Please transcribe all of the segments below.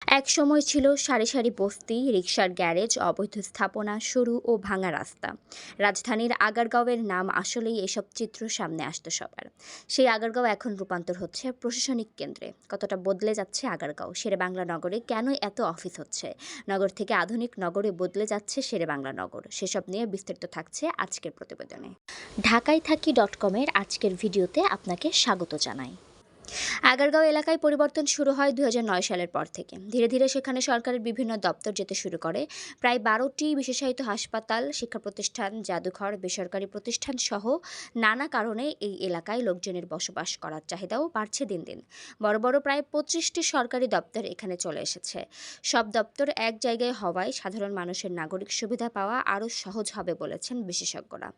একসময় ছিল সারি সারি বস্তি, রিকশার গ্যারেজ, অবৈধ স্থাপনা, সরু ও ভাঙা রাস্তা। রাজধানীর আগারগাঁওয়ের নাম আসলেই এসব চিত্র সামনে আসতো সবার। সেই আগারগাঁও এখন রূপান্তর হচ্ছে প্রশাসনিক কেন্দ্রে। কতটা বদলে যাচ্ছে আগারগাঁও? শেরেবাংলা নগরে কেন এত অফিস হচ্ছে? নগর থেকে আধুনিক নগরে বদলে যাচ্ছে শেরেবাংলা নগর। সেসব নিয়ে বিস্তারিত থাকছে আজকের প্রতিবেদনে। ঢাকায় থাকি .com-এর আজকের ভিডিওতে আপনাকে স্বাগত জানাই। আগারগাঁও এলাকায় পরিবর্তন শুরু হয় ২০০৯ সালের পর থেকে। ধীরে ধীরে সেখানে সরকারের বিভিন্ন দপ্তর যেতে শুরু করে। প্রায় ১২টি বিশেষায়িত হাসপাতাল, শিক্ষা প্রতিষ্ঠান, জাদুঘর, বেসরকারি প্রতিষ্ঠান সহ নানা কারণে এই এলাকায় লোকজনের বসবাস করার চাহিদাও বাড়ছে দিন দিন। বড় বড় প্রায় ২৫টি সরকারি দপ্তর এখানে চলে এসেছে। সব দপ্তর এক জায়গায় হওয়ায় সাধারণ মানুষের নাগরিক সুবিধা পাওয়া আরও সহজ হবে বলেছেন বিশেষজ্ঞরা।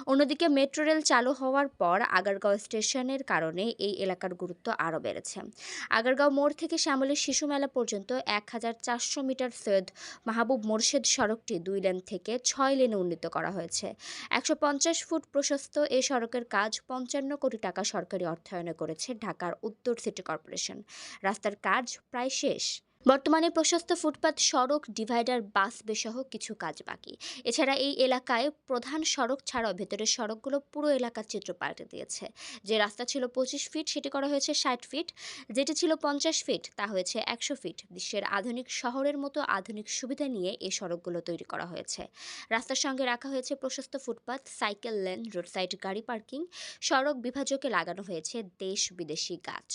অন্যদিকে মেট্রো রেল চালু হওয়ার পর আগারগাঁও স্টেশনের কারণে এই এলাকার গুরুত্ব আরও বেড়েছে। আগারগাঁও মোড় থেকে শ্যামলীর শিশু মেলা পর্যন্ত ১,৪০০ মিটার সৈয়দ মাহবুব মোরশেদ সড়কটি ২ লেন থেকে ৬ লেনে উন্নীত করা হয়েছে। ১৫০ ফুট প্রশস্ত এ সড়কের কাজ ৫৫ কোটি টাকা সরকারি অর্থায়নে করেছে ঢাকার উত্তর সিটি কর্পোরেশন। রাস্তার কাজ প্রায় শেষ। বর্তমানে প্রশস্ত ফুটপাত, সড়ক, ডিভাইডার, বাসবে সহ কিছু কাজ বাকি। এছাড়া এই এলাকায় প্রধান সড়ক ছাড়াও ভেতরের সড়কগুলো পুরো এলাকার চিত্র পাল্টে দিয়েছে। যে রাস্তা ছিল ২৫ ফিট সেটি করা হয়েছে ৬০ ফিট, যেটি ছিল ৫০ ফিট তা হয়েছে ১০০ ফিট। বিশ্বের আধুনিক শহরের মতো আধুনিক সুবিধা নিয়ে এই সড়কগুলো তৈরি করা হয়েছে। রাস্তার সঙ্গে রাখা হয়েছে প্রশস্ত ফুটপাত, সাইকেল লেন, রোড সাইড গাড়ি পার্কিং। সড়ক বিভাজকে লাগানো হয়েছে দেশ বিদেশি গাছ।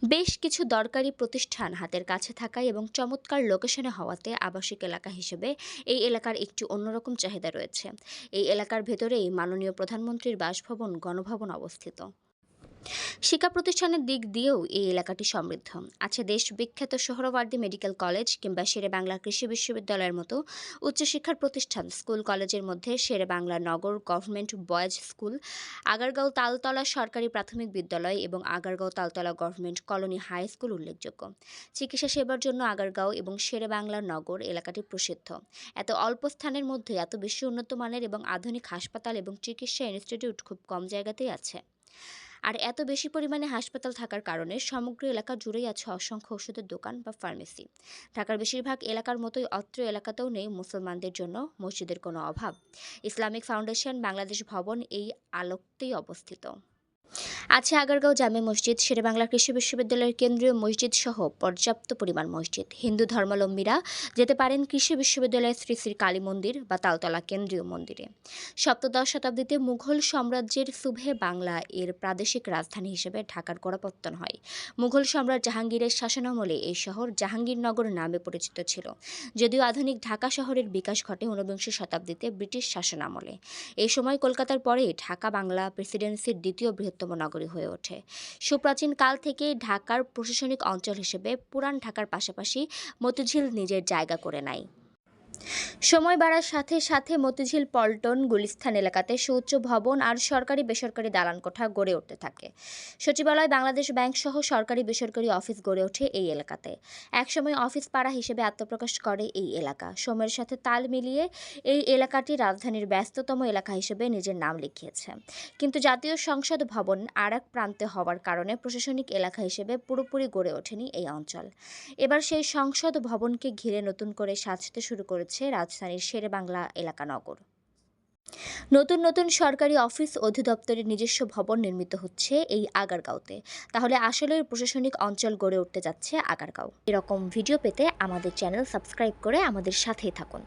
বেশ কিছু দরকারি প্রতিষ্ঠান হাতের কাছে থাকায় এবং চমৎকার লোকেশনে হওয়াতে আবাসিক এলাকা হিসেবে এই এলাকার একটি অন্যরকম চাহিদা রয়েছে। এই এলাকার ভেতরেই মাননীয় প্রধানমন্ত্রীর বাসভবন, গণভবন অবস্থিত। শিক্ষা প্রতিষ্ঠানের দিক দিয়েও এই এলাকাটি সমৃদ্ধ। আছে দেশ বিখ্যাত সোহরাওয়ার্দী মেডিকেল কলেজ কিংবা শেরেবাংলা কৃষি বিশ্ববিদ্যালয়ের মতো উচ্চশিক্ষার প্রতিষ্ঠান। স্কুল কলেজের মধ্যে Sher-e-Bangla Nagar government boys school, Agargaon Taltala সরকারি প্রাথমিক বিদ্যালয় এবং Agargaon Taltala government colony high school উল্লেখযোগ্য। চিকিৎসা সেবার জন্য আগারগাঁও এবং শেরেবাংলা নগর এলাকাটি প্রসিদ্ধ। এত অল্প স্থানের মধ্যে এত বেশি উন্নত মানের এবং আধুনিক হাসপাতাল এবং চিকিৎসা ইনস্টিটিউট খুব কম জায়গাতেই আছে। আর এত বেশি পরিমাণে হাসপাতাল থাকার কারণে সমগ্র এলাকা জুড়েই আছে অসংখ্য ওষুধের দোকান বা ফার্মেসি। ঢাকার বেশিরভাগ এলাকার মতোই অত্র এলাকাতেও নেই মুসলমানদের জন্য মসজিদের কোনো অভাব। ইসলামিক ফাউন্ডেশন বাংলাদেশ ভবন এই আলোকতেই অবস্থিত। আছে আগারগাঁও জামে মসজিদ, শেরেবাংলা কৃষি বিশ্ববিদ্যালয়ের কেন্দ্রীয় মসজিদ সহ পর্যাপ্ত পরিমাণ মসজিদ। হিন্দু ধর্মাবলম্বীরা যেতে পারেন কৃষি বিশ্ববিদ্যালয়ের শ্রী শ্রী কালী মন্দির বা তালতলা কেন্দ্রীয় মন্দিরে। সপ্তদশ শতাব্দীতে মুঘল সাম্রাজ্যের সুবে বাংলা এর প্রাদেশিক রাজধানী হিসেবে ঢাকার গোড়াপত্তন হয়। মুঘল সম্রাট জাহাঙ্গীরের শাসনামলে এই শহর জাহাঙ্গীরনগর নামে পরিচিত ছিল। যদিও আধুনিক ঢাকা শহরের বিকাশ ঘটে ঊনবিংশ শতাব্দীতে ব্রিটিশ শাসনামলে। এই সময় কলকাতার পরে ঢাকা বাংলা প্রেসিডেন্সির দ্বিতীয় বৃহত্তম নগরী হয়ে ওঠে। সুপ্রাচীন কাল থেকে ঢাকার প্রশাসনিক অঞ্চল হিসেবে পুরান ঢাকার পাশাপাশি মতিঝিল নিজের জায়গা করে নেয়। সময় বাড়ার সাথে সাথে মতিঝিল, পল্টন, গুলিস্তান এলাকাতে সুউচ্চ ভবন আর সরকারি বেসরকারি দালান কোঠা গড়ে উঠতে থাকে। সচিবালয়, বাংলাদেশ ব্যাংক সহ সরকারি বেসরকারি অফিস গড়ে ওঠে এই এলাকাতে। একসময় অফিস পাড়া হিসেবে আত্মপ্রকাশ করে এই এলাকা। সময়ের সাথে তাল মিলিয়ে এই এলাকাটি রাজধানীর ব্যস্ততম এলাকা হিসেবে নিজের নাম লিখিয়েছে। কিন্তু জাতীয় সংসদ ভবন আর এক প্রান্তে হওয়ার কারণে প্রশাসনিক এলাকা হিসেবে পুরোপুরি গড়ে ওঠেনি এই অঞ্চল। এবার সেই সংসদ ভবনকে ঘিরে নতুন করে সাজতে শুরু করেছে রাজধানীর শেরেবাংলা এলাকা নগর। নতুন নতুন সরকারি অফিস, অধিদপ্তরের নিজস্ব ভবন নির্মিত হচ্ছে এই আগারগাঁওতে। তাহলে আসলে প্রশাসনিক অঞ্চল গড়ে উঠতে যাচ্ছে আগারগাঁও। এরকম ভিডিও পেতে আমাদের চ্যানেল সাবস্ক্রাইব করে আমাদের সাথেই থাকুন।